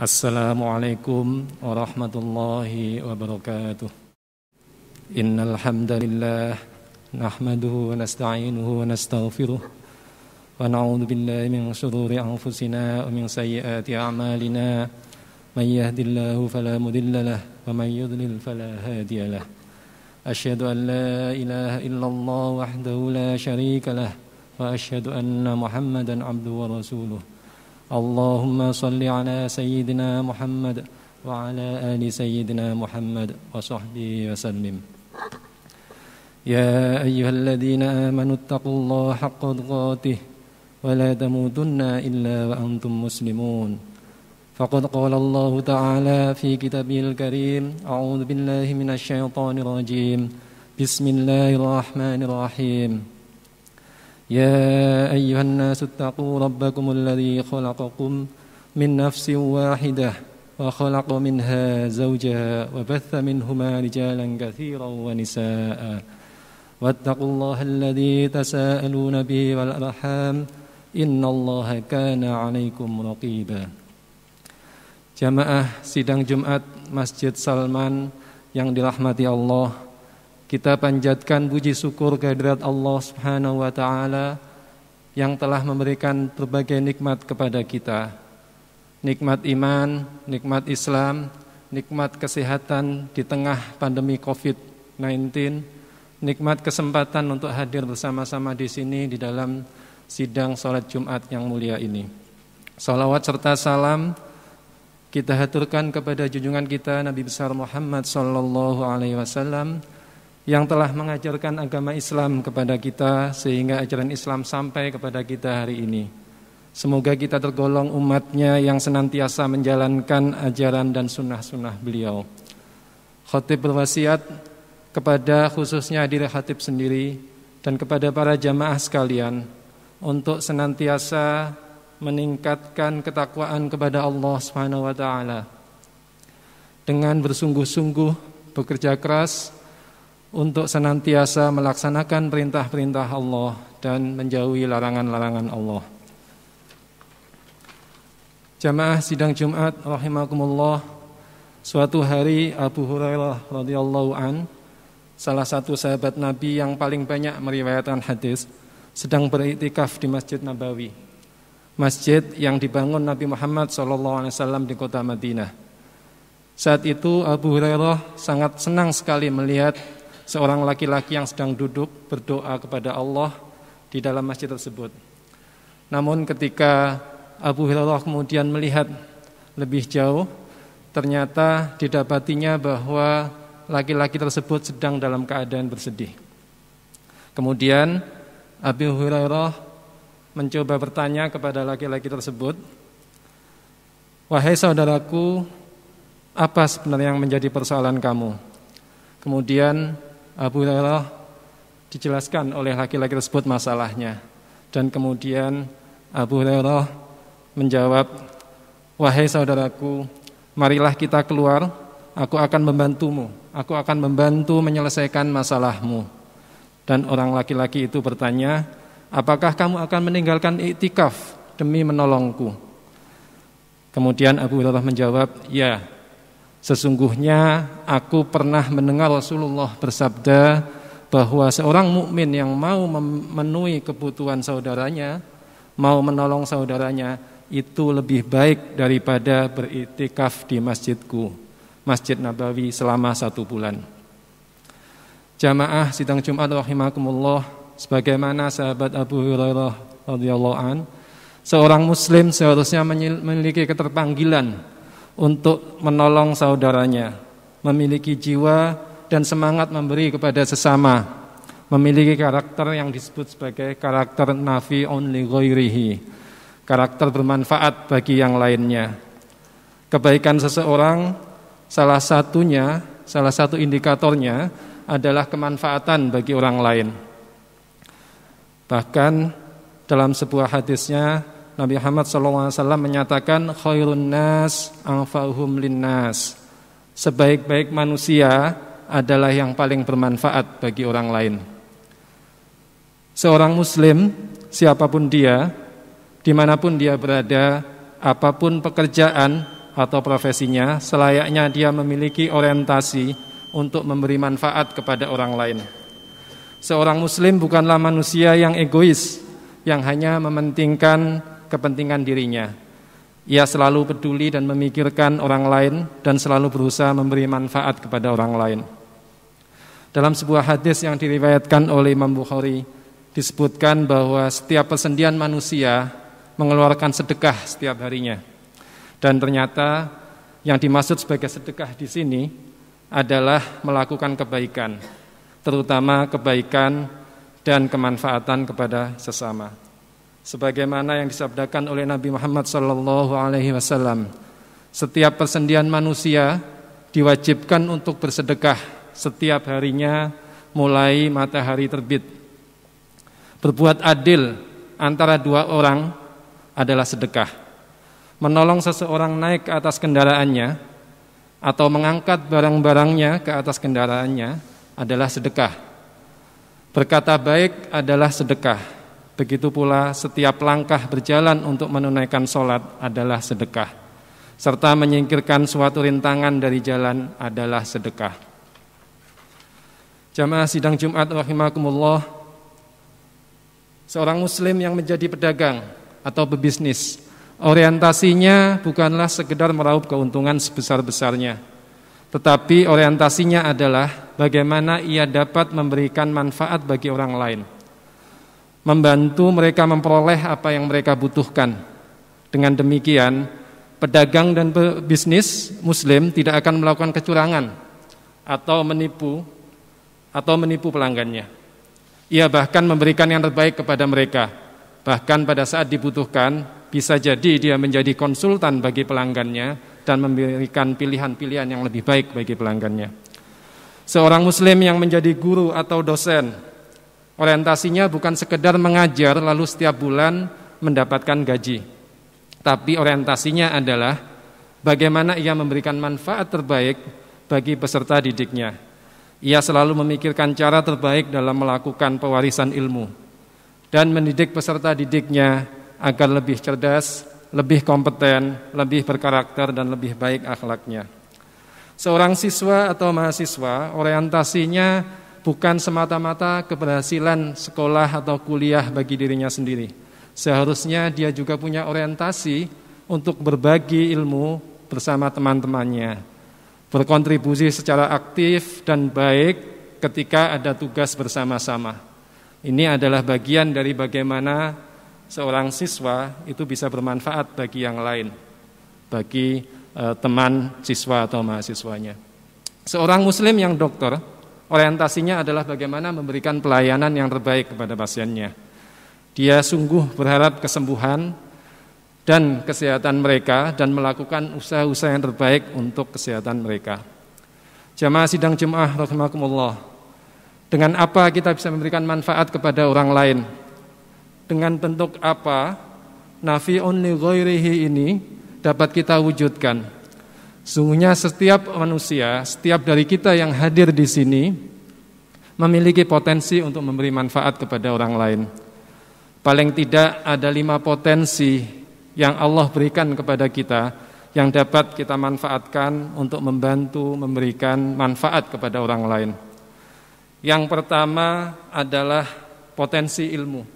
Assalamualaikum warahmatullahi wabarakatuh. Innal hamdalillah nahmaduhu wa nasta'inuhu wa nastaghfiruh wa na'udzu billahi min shururi anfusina wa min sayyiati a'malina. May yahdihillahu fala mudilla lahu wa may yudlil fala hadiya lahu. Asyhadu an la ilaha illallah wahdahu la syarika lahu wa asyhadu anna Muhammadan abduhu wa rasuluh. Allahumma salli ala sayyidina Muhammad wa ala ali sayyidina Muhammad wa sahbihi wa sallim. Ya ayyuhalladzina amanu taqullaha haqqa tuqatih wa la tamutunna illa wa antum muslimun. Faqad qala Allah ta'ala fi kitabihil karim, a'udzu billahi minasy syaithanir rajim. Bismillahirrahmanirrahim. يا أيها الناس اتقوا ربكم الذي خلقكم من نفس واحدة وخلق منها زوجها وبث منهما رجالا كثيرا ونساء واتقوا الله الذي تساءلون به والأرحام إن الله كان عليكم رقيبا. Jamaah sidang Jumat Masjid Salman yang dirahmati Allah, kita panjatkan puji syukur kehadirat Allah Subhanahu wa Ta'ala yang telah memberikan berbagai nikmat kepada kita. Nikmat iman, nikmat Islam, nikmat kesehatan di tengah pandemi COVID-19, nikmat kesempatan untuk hadir bersama-sama di sini di dalam sidang salat Jumat yang mulia ini. Salawat serta salam kita haturkan kepada junjungan kita Nabi besar Muhammad sallallahu alaihi wasallam yang telah mengajarkan agama Islam kepada kita sehingga ajaran Islam sampai kepada kita hari ini. Semoga kita tergolong umatnya yang senantiasa menjalankan ajaran dan sunnah-sunnah beliau. Khatib berwasiat kepada khususnya diri khatib sendiri dan kepada para jamaah sekalian untuk senantiasa meningkatkan ketakwaan kepada Allah Subhanahu wa Ta'ala dengan bersungguh-sungguh bekerja keras untuk senantiasa melaksanakan perintah-perintah Allah dan menjauhi larangan-larangan Allah. Jamaah sidang Jumat rahimakumullah, suatu hari Abu Hurairah radhiyallahu an, salah satu sahabat Nabi yang paling banyak meriwayatkan hadis, sedang beriktikaf di Masjid Nabawi, masjid yang dibangun Nabi Muhammad SAW di kota Madinah. Saat itu Abu Hurairah sangat senang sekali melihat seorang laki-laki yang sedang duduk berdoa kepada Allah di dalam masjid tersebut. Namun ketika Abu Hurairah kemudian melihat lebih jauh, ternyata didapatinya bahwa laki-laki tersebut sedang dalam keadaan bersedih. Kemudian Abu Hurairah mencoba bertanya kepada laki-laki tersebut, "Wahai saudaraku, apa sebenarnya yang menjadi persoalan kamu?" Kemudian Abu Hurairah dijelaskan oleh laki-laki tersebut masalahnya. Dan kemudian Abu Hurairah menjawab, "Wahai saudaraku, marilah kita keluar, aku akan membantumu, aku akan membantu menyelesaikan masalahmu." Dan orang laki-laki itu bertanya, "Apakah kamu akan meninggalkan iktikaf demi menolongku?" Kemudian Abu Hurairah menjawab, "Ya, sesungguhnya aku pernah mendengar Rasulullah bersabda bahwa seorang mukmin yang mau memenuhi kebutuhan saudaranya, mau menolong saudaranya, itu lebih baik daripada beriktikaf di masjidku, Masjid Nabawi, selama 1 bulan. Jamaah sidang Jumat rahimakumullah, sebagaimana sahabat Abu Hurairah radhiyallahu an, seorang muslim seharusnya memiliki keterpanggilan untuk menolong saudaranya, memiliki jiwa dan semangat memberi kepada sesama, memiliki karakter yang disebut sebagai karakter nafi'un li ghairihi, karakter bermanfaat bagi yang lainnya. Kebaikan seseorang salah satu indikatornya adalah kemanfaatan bagi orang lain. Bahkan dalam sebuah hadisnya Nabi Muhammad SAW menyatakan khairun nas anfa'uhum linnas. Sebaik-baik manusia adalah yang paling bermanfaat bagi orang lain. Seorang muslim, siapapun dia, dimanapun dia berada, apapun pekerjaan atau profesinya, selayaknya dia memiliki orientasi untuk memberi manfaat kepada orang lain. Seorang muslim bukanlah manusia yang egois, yang hanya mementingkan kepentingan dirinya. Ia selalu peduli dan memikirkan orang lain dan selalu berusaha memberi manfaat kepada orang lain. Dalam sebuah hadis yang diriwayatkan oleh Imam Bukhari, disebutkan bahwa setiap persendian manusia mengeluarkan sedekah setiap harinya. Dan ternyata yang dimaksud sebagai sedekah di sini adalah melakukan kebaikan, terutama kebaikan dan kemanfaatan kepada sesama. Sebagaimana yang disabdakan oleh Nabi Muhammad SAW, setiap persendian manusia diwajibkan untuk bersedekah setiap harinya mulai matahari terbit. Berbuat adil antara dua orang adalah sedekah. Menolong seseorang naik ke atas kendaraannya atau mengangkat barang-barangnya ke atas kendaraannya adalah sedekah. Berkata baik adalah sedekah. Begitu pula setiap langkah berjalan untuk menunaikan sholat adalah sedekah, serta menyingkirkan suatu rintangan dari jalan adalah sedekah. Jamaah sidang Jumat rahimakumullah, seorang muslim yang menjadi pedagang atau pebisnis, orientasinya bukanlah sekedar meraup keuntungan sebesar-besarnya, tetapi orientasinya adalah bagaimana ia dapat memberikan manfaat bagi orang lain, membantu mereka memperoleh apa yang mereka butuhkan. Dengan demikian, pedagang dan pebisnis muslim tidak akan melakukan kecurangan atau menipu pelanggannya. Ia bahkan memberikan yang terbaik kepada mereka. Bahkan pada saat dibutuhkan, bisa jadi dia menjadi konsultan bagi pelanggannya dan memberikan pilihan-pilihan yang lebih baik bagi pelanggannya. Seorang muslim yang menjadi guru atau dosen, orientasinya bukan sekedar mengajar lalu setiap bulan mendapatkan gaji, tapi orientasinya adalah bagaimana ia memberikan manfaat terbaik bagi peserta didiknya. Ia selalu memikirkan cara terbaik dalam melakukan pewarisan ilmu dan mendidik peserta didiknya agar lebih cerdas, lebih kompeten, lebih berkarakter dan lebih baik akhlaknya. Seorang siswa atau mahasiswa orientasinya bukan semata-mata keberhasilan sekolah atau kuliah bagi dirinya sendiri. Seharusnya dia juga punya orientasi untuk berbagi ilmu bersama teman-temannya, berkontribusi secara aktif dan baik ketika ada tugas bersama-sama. Ini adalah bagian dari bagaimana seorang siswa itu bisa bermanfaat bagi yang lain, bagi teman siswa atau mahasiswanya. Seorang muslim yang dokter, orientasinya adalah bagaimana memberikan pelayanan yang terbaik kepada pasiennya. Dia sungguh berharap kesembuhan dan kesehatan mereka dan melakukan usaha-usaha yang terbaik untuk kesehatan mereka. Jamaah sidang Jumat rahimakumullah, dengan apa kita bisa memberikan manfaat kepada orang lain? Dengan bentuk apa nafi'un li ghairihi ini dapat kita wujudkan? Sungguhnya setiap manusia, setiap dari kita yang hadir di sini memiliki potensi untuk memberi manfaat kepada orang lain. Paling tidak ada 5 potensi yang Allah berikan kepada kita yang dapat kita manfaatkan untuk membantu memberikan manfaat kepada orang lain. Yang pertama adalah potensi ilmu.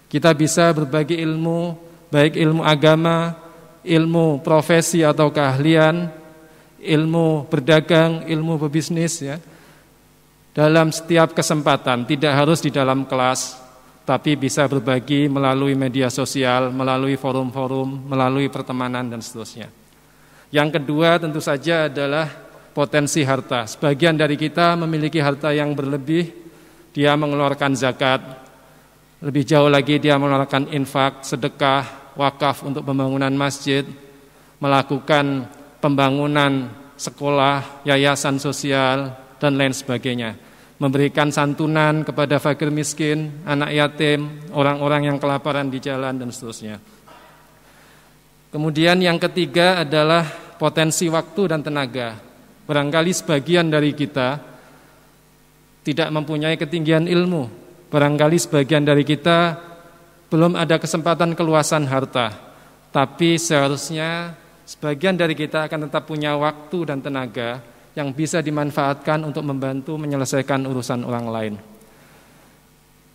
Kita bisa berbagi ilmu, baik ilmu agama, ilmu profesi atau keahlian, ilmu berdagang, ilmu berbisnis ya. Dalam setiap kesempatan, tidak harus di dalam kelas, tapi bisa berbagi melalui media sosial, melalui forum-forum, melalui pertemanan dan seterusnya. Yang kedua tentu saja adalah potensi harta. Sebagian dari kita memiliki harta yang berlebih, dia mengeluarkan zakat. Lebih jauh lagi dia mengeluarkan infak, sedekah, wakaf untuk pembangunan masjid, melakukan pembangunan sekolah, yayasan sosial, dan lain sebagainya. Memberikan santunan kepada fakir miskin, anak yatim, orang-orang yang kelaparan di jalan, dan seterusnya. Kemudian yang ketiga adalah potensi waktu dan tenaga. Barangkali sebagian dari kita tidak mempunyai ketinggian ilmu. Barangkali sebagian dari kita belum ada kesempatan keluasan harta. Tapi seharusnya sebagian dari kita akan tetap punya waktu dan tenaga yang bisa dimanfaatkan untuk membantu menyelesaikan urusan orang lain.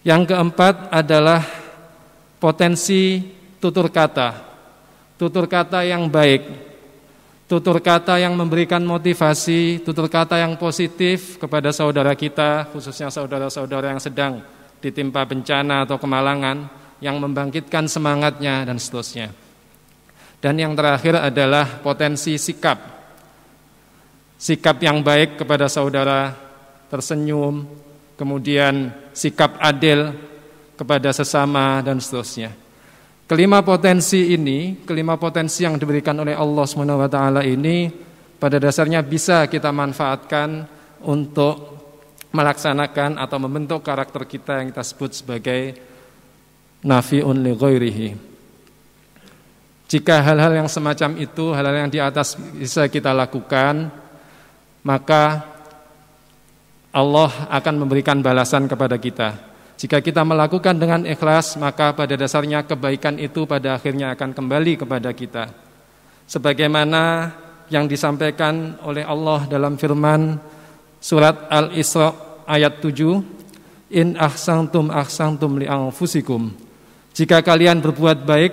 Yang keempat adalah potensi tutur kata yang baik, tutur kata yang memberikan motivasi, tutur kata yang positif kepada saudara kita, khususnya saudara-saudara yang sedang ditimpa bencana atau kemalangan, yang membangkitkan semangatnya dan seterusnya. Dan yang terakhir adalah potensi sikap yang baik kepada saudara, tersenyum, kemudian sikap adil kepada sesama dan seterusnya. Kelima potensi yang diberikan oleh Allah SWT ini pada dasarnya bisa kita manfaatkan untuk melaksanakan atau membentuk karakter kita yang kita sebut sebagai nafi'un li ghairihi. Jika hal-hal yang semacam itu, hal-hal yang di atas bisa kita lakukan, maka Allah akan memberikan balasan kepada kita. Jika kita melakukan dengan ikhlas, maka pada dasarnya kebaikan itu pada akhirnya akan kembali kepada kita. Sebagaimana yang disampaikan oleh Allah dalam firman surat Al-Isra ayat 7, In ahsantum li anfusikum. Jika kalian berbuat baik,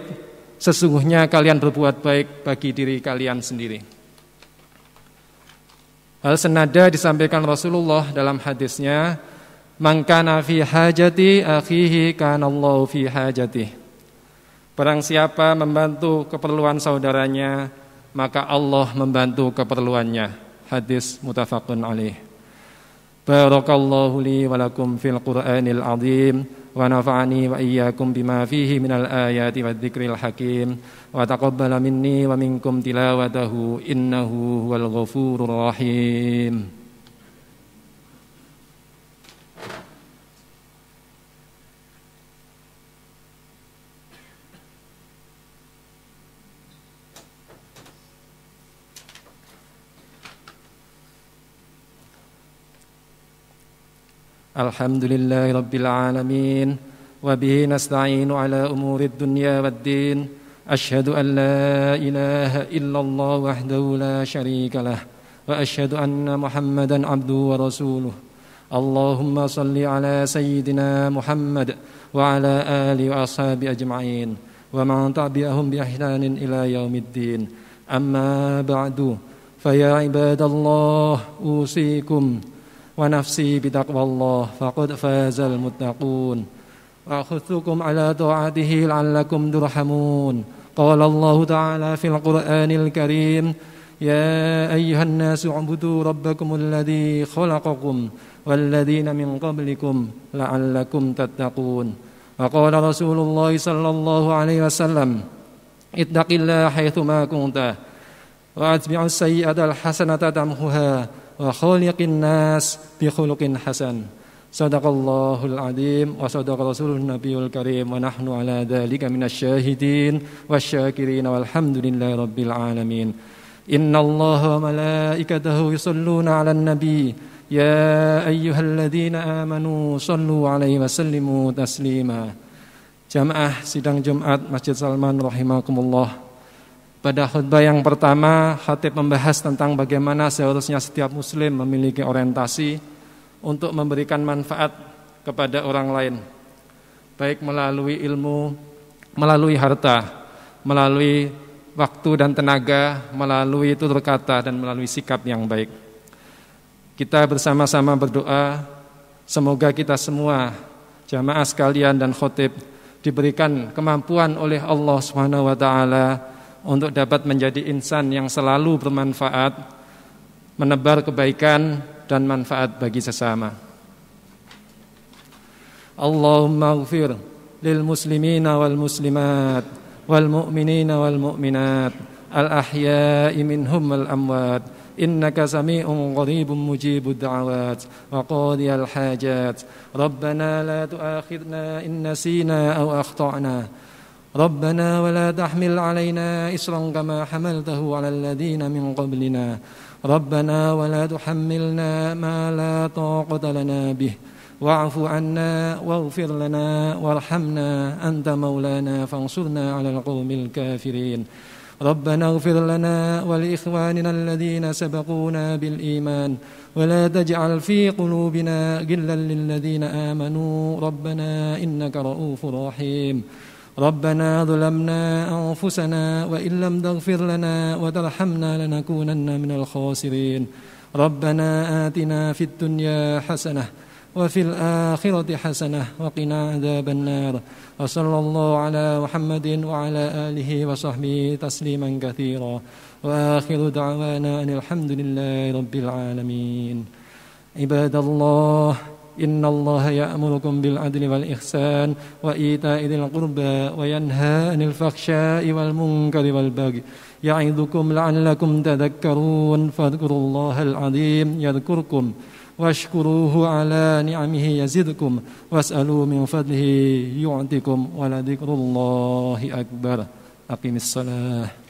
sesungguhnya kalian berbuat baik bagi diri kalian sendiri. Hal senada disampaikan Rasulullah dalam hadisnya, Man kana fi hajati akhihi kanallahu fi hajatih. Barang siapa membantu keperluan saudaranya, maka Allah membantu keperluannya. Hadis muttafaqun alaih. Barakallahu li wa lakum fil Qur'anil azim wa nafa'ani wa iyyakum bima fihi minal ayati wadh-dhikril hakim wa taqabbala minni wa minkum tilawatahu innahu huwal ghafurur rahim. Alhamdulillahi rabbil alamin wa bihi nasta'inu ala umurid dunya waddin. Asyhadu an la ilaha illallah wahdahu la syarika lah wa asyhadu anna Muhammadan abduhu wa rasuluh. Allahumma salli ala sayyidina Muhammad wa ala alihi wa ashabi ajma'in wa man tabi'ahum bi ihsanin ila yaumiddin. Amma ba'du, fa ya ibadallah usikum wa nafsi bitaqwallah faqad fazal muttaqun wa akhuthukum ala ta'atihi la'allakum turhamun. Qala Allah ta'ala fil Qur'anil Karim, ya ayyuhan nasu ubudu rabbakumul ladzi khalaqakum wal ladzina min qablikum la'allakum tattaqun. Wa qala Rasulullah sallallahu alaihi wasallam, ittaqillaha haitsu ma kunta wa atbi'us sayyi'atal hasanata tamhuha wa khaliqin nas bi khuluqin hasan. Sadaqallahul azim wa sadaqa rasulun nabiyul karim wa nahnu ala dzalika minasyahidin wasyakirin walhamdulillahi rabbil alamin. Innallaha wa malaikatahu yusholluna 'alan nabi ya ayyuhalladzina amanu shallu 'alaihi wa sallimu taslima. Jamaah sidang Jumat Masjid Salman rahimakumullah. Pada khutbah yang pertama, khatib membahas tentang bagaimana seharusnya setiap muslim memiliki orientasi untuk memberikan manfaat kepada orang lain, baik melalui ilmu, melalui harta, melalui waktu dan tenaga, melalui tutur kata, dan melalui sikap yang baik. Kita bersama-sama berdoa, semoga kita semua, jamaah sekalian dan khatib, diberikan kemampuan oleh Allah SWT untuk dapat menjadi insan yang selalu bermanfaat, menebar kebaikan dan manfaat bagi sesama. Allahumma ighfir lil muslimina wal muslimat wal mu'minina wal mu'minat al ahya'i minhum wal amwat innaka sami'un qaribun mujibud da'awat wa qadiyal hajat. Rabbana la tu'akhidna in nasina aw akhta'na. ربنا ولا تحمل علينا إصرا كما حملته على الذين من قبلنا ربنا ولا تحملنا ما لا طاقة لنا به واعف عنا واغفر لنا وارحمنا أنت مولانا فانصرنا على القوم الكافرين ربنا اغفر لنا ولإخواننا الذين سبقونا بالإيمان ولا تجعل في قلوبنا غلا للذين آمنوا ربنا إنك رؤوف رحيم ربنا ظلمنا أنفسنا وإن لم تغفر لنا وترحمنا لنكونن من الخاسرين ربنا آتنا في الدنيا حسنة وفي الآخرة حسنة وقنا عذاب النار وصلى الله على محمد وعلى آله وصحبه تسليما كثيرا وآخر دعوانا أن الحمد لله رب العالمين عباد الله إن الله يأمركم بالعدل والإحسان وإيتاء ذي القربى وينهى عن الفحشاء والمنكر والبغي يعظكم لعلكم تذكرون فاذكروا الله العظيم يذكركم واشكروه على نعمه يزدكم واسألوا من فضله يعطكم ولذكر الله أكبر أقم الصلاة